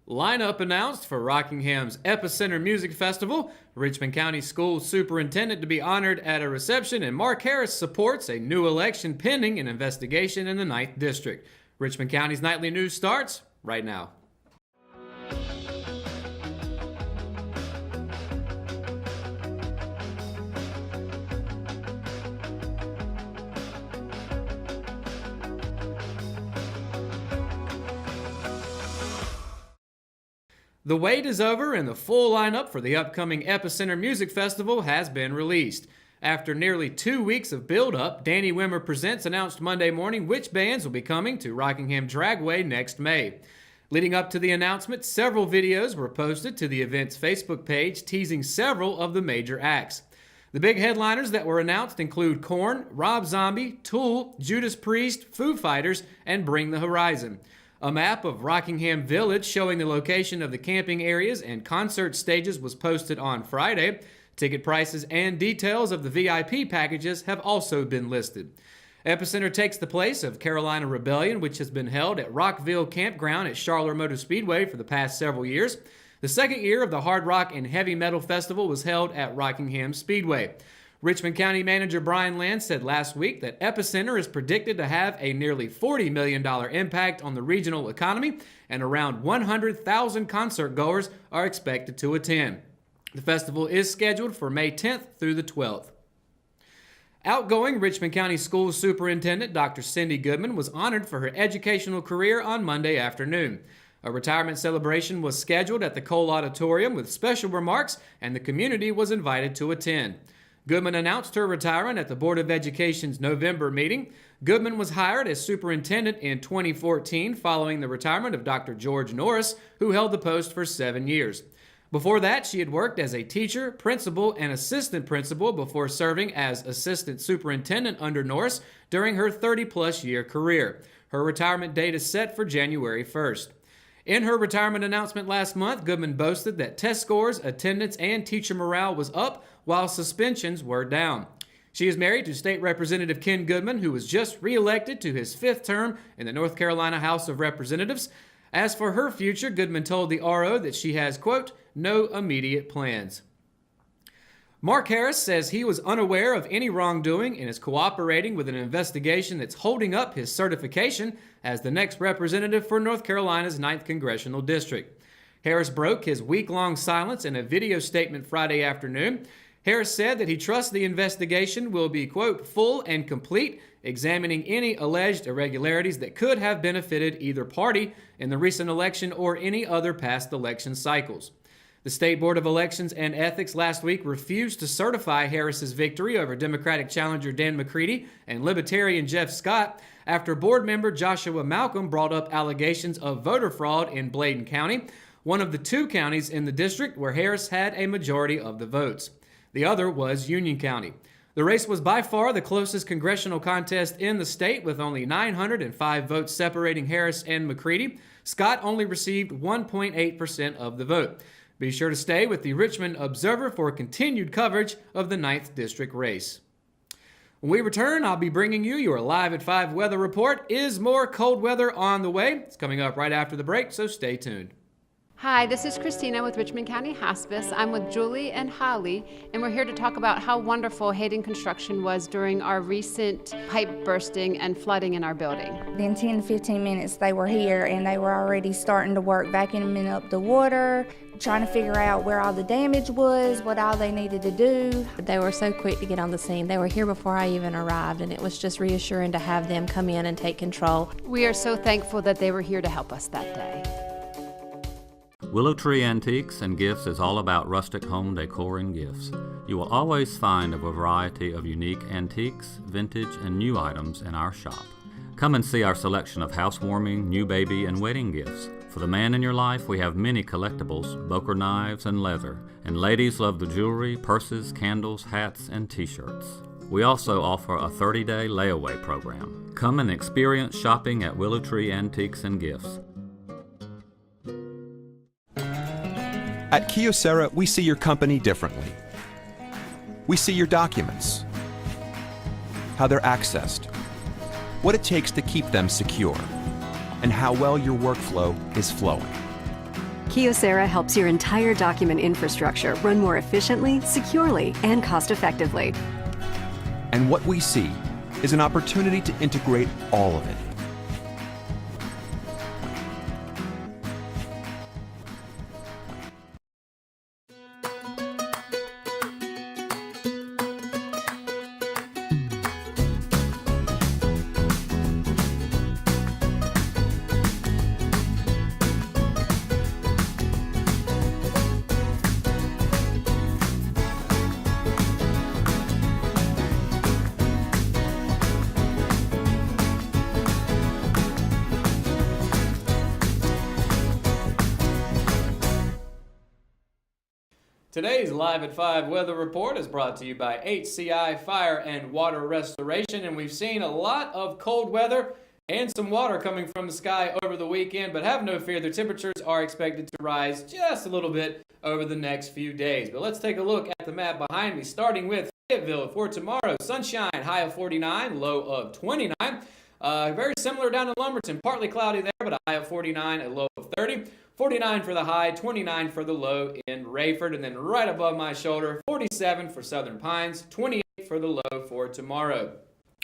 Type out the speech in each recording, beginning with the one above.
Lineup announced for Rockingham's Epicenter Music Festival. Richmond County School Superintendent to be honored at a reception, and Mark Harris supports a new election pending an investigation in the 9th District. Richmond County's Nightly News starts right now. The wait is over and the full lineup for the upcoming Epicenter Music Festival has been released. After nearly 2 weeks of build-up, Danny Wimmer Presents announced Monday morning which bands will be coming to Rockingham Dragway next May. Leading up to the announcement, several videos were posted to the event's Facebook page teasing several of the major acts. The big headliners that were announced include Korn, Rob Zombie, Tool, Judas Priest, Foo Fighters, and Bring the Horizon. A map of Rockingham Village showing the location of the camping areas and concert stages was posted on Friday. Ticket prices and details of the VIP packages have also been listed. Epicenter takes the place of Carolina Rebellion, which has been held at Rockville Campground at Charlotte Motor Speedway for the past several years. The second year of the Hard Rock and Heavy Metal Festival was held at Rockingham Speedway. Richmond County Manager Brian Lance said last week that Epicenter is predicted to have a nearly $40 million impact on the regional economy, and around 100,000 concert goers are expected to attend. The festival is scheduled for May 10th through the 12th. Outgoing Richmond County School Superintendent Dr. Cindy Goodman was honored for her educational career on Monday afternoon. A retirement celebration was scheduled at the Cole Auditorium with special remarks, and the community was invited to attend. Goodman announced her retirement at the Board of Education's November meeting. Goodman was hired as superintendent in 2014 following the retirement of Dr. George Norris, who held the post for 7 years. Before that, she had worked as a teacher, principal, and assistant principal before serving as assistant superintendent under Norris during her 30-plus year career. Her retirement date is set for January 1st. In her retirement announcement last month, Goodman boasted that test scores, attendance, and teacher morale was up while suspensions were down. She is married to State Representative Ken Goodman, who was just re-elected to his 5th term in the North Carolina House of Representatives. As for her future, Goodman told the RO that she has, quote, no immediate plans. Mark Harris says he was unaware of any wrongdoing and is cooperating with an investigation that's holding up his certification as the next representative for North Carolina's 9th Congressional District. Harris broke his week-long silence in a video statement Friday afternoon. Harris said that he trusts the investigation will be, quote, full and complete, examining any alleged irregularities that could have benefited either party in the recent election or any other past election cycles. The State Board of Elections and Ethics last week refused to certify Harris's victory over Democratic challenger Dan McCready and Libertarian Jeff Scott after board member Joshua Malcolm brought up allegations of voter fraud in Bladen County, one of the 2 counties in the district where Harris had a majority of the votes. The other was Union County. The race was by far the closest congressional contest in the state, with only 905 votes separating Harris and McCready. Scott only received 1.8% of the vote. Be sure to stay with the Richmond Observer for continued coverage of the 9th District race. When we return, I'll be bringing you your Live at 5 weather report. Is more cold weather on the way? It's coming up right after the break, so stay tuned. Hi, this is Christina with Richmond County Hospice. I'm with Julie and Holly, and we're here to talk about how wonderful Hayden Construction was during our recent pipe bursting and flooding in our building. In 10 to 15 minutes they were here, and they were already starting to work vacuuming up the water, trying to figure out where all the damage was, what all they needed to do. They were so quick to get on the scene. They were here before I even arrived, and it was just reassuring to have them come in and take control. We are so thankful that they were here to help us that day. Willow Tree Antiques and Gifts is all about rustic home decor and gifts. You will always find a variety of unique antiques, vintage, and new items in our shop. Come and see our selection of housewarming, new baby, and wedding gifts. For the man in your life, we have many collectibles, Boker knives, and leather. And ladies love the jewelry, purses, candles, hats, and t-shirts. We also offer a 30-day layaway program. Come and experience shopping at Willow Tree Antiques and Gifts. At Kyocera, we see your company differently. We see your documents, how they're accessed, what it takes to keep them secure, and how well your workflow is flowing. Kyocera helps your entire document infrastructure run more efficiently, securely, and cost-effectively. And what we see is an opportunity to integrate all of it. Today's Live at 5 weather report is brought to you by HCI Fire and Water Restoration, and we've seen a lot of cold weather and some water coming from the sky over the weekend, but have no fear, the temperatures are expected to rise just a little bit over the next few days. But let's take a look at the map behind me, starting with Fayetteville for tomorrow. Sunshine, high of 49, low of 29. Very similar down in Lumberton, partly cloudy there, but a high of 49, a low of 30. 49 for the high, 29 for the low in Rayford, and then right above my shoulder, 47 for Southern Pines, 28 for the low for tomorrow.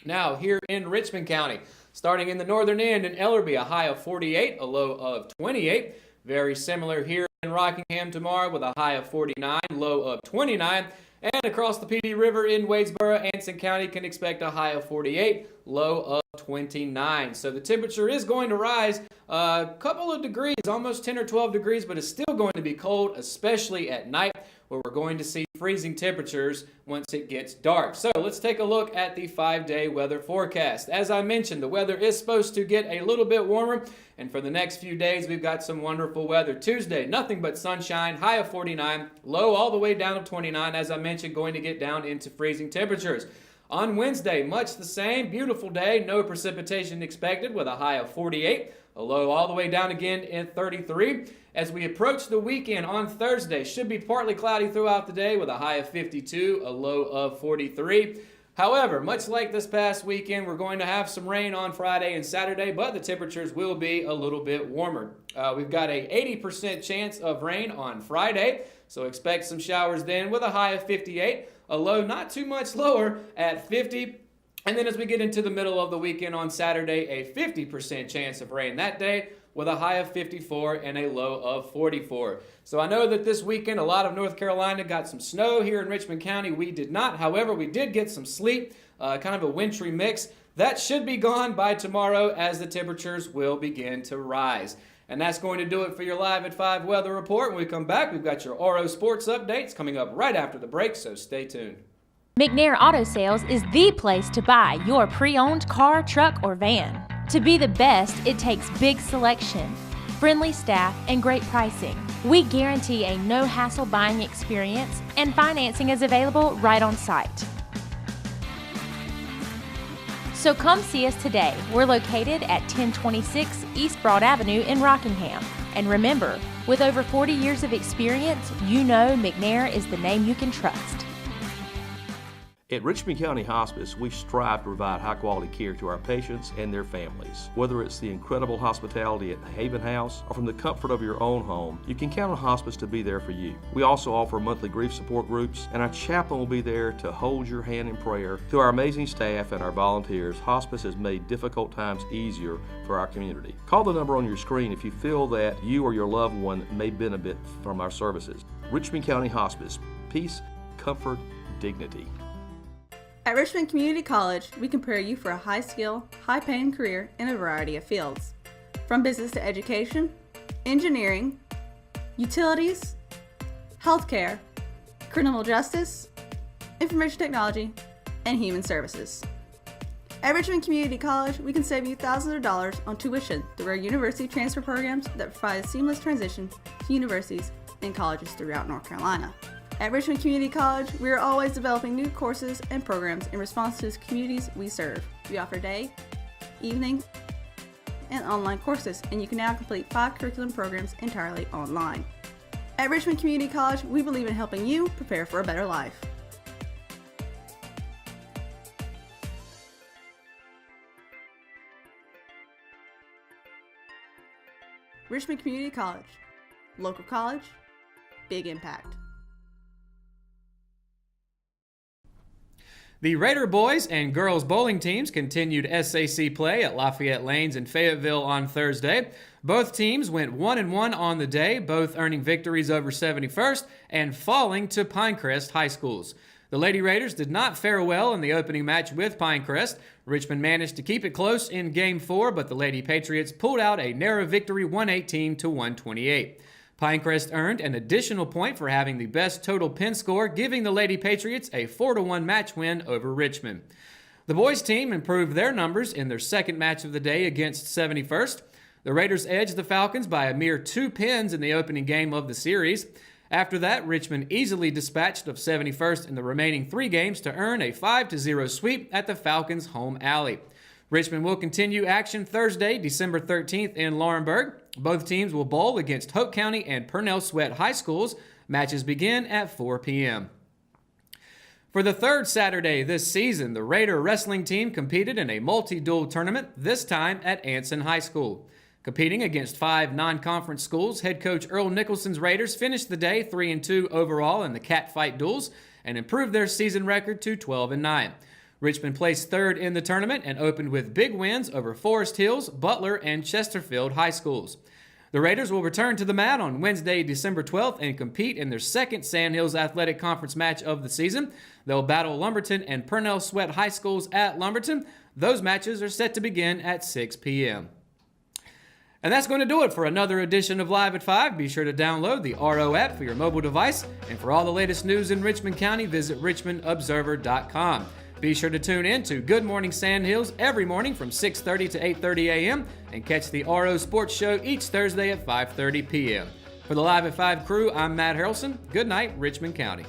Now, here in Richmond County, starting in the northern end in Ellerby, a high of 48, a low of 28. Very similar here in Rockingham tomorrow with a high of 49, low of 29. And across the PD River in Wadesboro, Anson County can expect a high of 48, low of 29. So the temperature is going to rise a couple of degrees, almost 10 or 12 degrees, but it's still going to be cold, especially at night, where we're going to see freezing temperatures once it gets dark. So let's take a look at the 5-day weather forecast. As I mentioned, the weather is supposed to get a little bit warmer, and for the next few days, we've got some wonderful weather. Tuesday, nothing but sunshine, high of 49, low all the way down to 29. As I mentioned, going to get down into freezing temperatures. On Wednesday, much the same, beautiful day, no precipitation expected with a high of 48, a low all the way down again at 33. As we approach the weekend on Thursday, should be partly cloudy throughout the day with a high of 52, a low of 43. However, much like this past weekend, we're going to have some rain on Friday and Saturday, but the temperatures will be a little bit warmer. We've got a 80% chance of rain on Friday, so expect some showers then with a high of 58, a low not too much lower at 50. And then as we get into the middle of the weekend on Saturday, a 50% chance of rain that day with a high of 54 and a low of 44. So I know that this weekend a lot of North Carolina got some snow. Here in Richmond County we did not. However, we did get some sleet, kind of a wintry mix. That should be gone by tomorrow as the temperatures will begin to rise. And that's going to do it for your Live at 5 weather report. When we come back, we've got your Oro Sports updates coming up right after the break, so stay tuned. McNair Auto Sales is the place to buy your pre-owned car, truck, or van. To be the best, it takes big selection, friendly staff, and great pricing. We guarantee a no-hassle buying experience, and financing is available right on site. So come see us today. We're located at 1026 East Broad Avenue in Rockingham. And remember, with over 40 years of experience, you know McNair is the name you can trust. At Richmond County Hospice, we strive to provide high-quality care to our patients and their families. Whether it's the incredible hospitality at the Haven House or from the comfort of your own home, you can count on hospice to be there for you. We also offer monthly grief support groups, and our chaplain will be there to hold your hand in prayer. Through our amazing staff and our volunteers, hospice has made difficult times easier for our community. Call the number on your screen if you feel that you or your loved one may benefit from our services. Richmond County Hospice. Peace, comfort, dignity. At Richmond Community College, we prepare you for a high-skill, high-paying career in a variety of fields. From business to education, engineering, utilities, healthcare, criminal justice, information technology, and human services. At Richmond Community College, we can save you thousands of dollars on tuition through our university transfer programs that provide a seamless transition to universities and colleges throughout North Carolina. At Richmond Community College, we are always developing new courses and programs in response to the communities we serve. We offer day, evening, and online courses, and you can now complete 5 curriculum programs entirely online. At Richmond Community College, we believe in helping you prepare for a better life. Richmond Community College. Local college, big impact. The Raider boys and girls bowling teams continued SAC play at Lafayette Lanes in Fayetteville on Thursday. Both teams went 1-1 on the day, both earning victories over 71st and falling to Pinecrest High Schools. The Lady Raiders did not fare well in the opening match with Pinecrest. Richmond managed to keep it close in Game 4, but the Lady Patriots pulled out a narrow victory 118-128. Pinecrest earned an additional point for having the best total pin score, giving the Lady Patriots a 4-1 match win over Richmond. The boys team improved their numbers in their second match of the day against 71st. The Raiders edged the Falcons by a mere 2 pins in the opening game of the series. After that, Richmond easily dispatched of 71st in the remaining 3 games to earn a 5-0 sweep at the Falcons' home alley. Richmond will continue action Thursday, December 13th in Laurinburg. Both teams will bowl against Hope County and Purnell Sweat High Schools. Matches begin at 4 p.m. For the third Saturday this season, the Raider wrestling team competed in a multi-duel tournament, this time at Anson High School. Competing against 5 non-conference schools, head coach Earl Nicholson's Raiders finished the day 3-2 overall in the catfight duels and improved their season record to 12-9. Richmond placed third in the tournament and opened with big wins over Forest Hills, Butler, and Chesterfield High Schools. The Raiders will return to the mat on Wednesday, December 12th and compete in their second Sandhills Athletic Conference match of the season. They'll battle Lumberton and Purnell Sweat High Schools at Lumberton. Those matches are set to begin at 6 p.m. And that's going to do it for another edition of Live at 5. Be sure to download the RO app for your mobile device. And for all the latest news in Richmond County, visit richmondobserver.com. Be sure to tune in to Good Morning Sandhills every morning from 6:30 to 8:30 a.m. and catch the RO Sports Show each Thursday at 5:30 p.m. For the Live at 5 crew, I'm Matt Harrelson. Good night, Richmond County.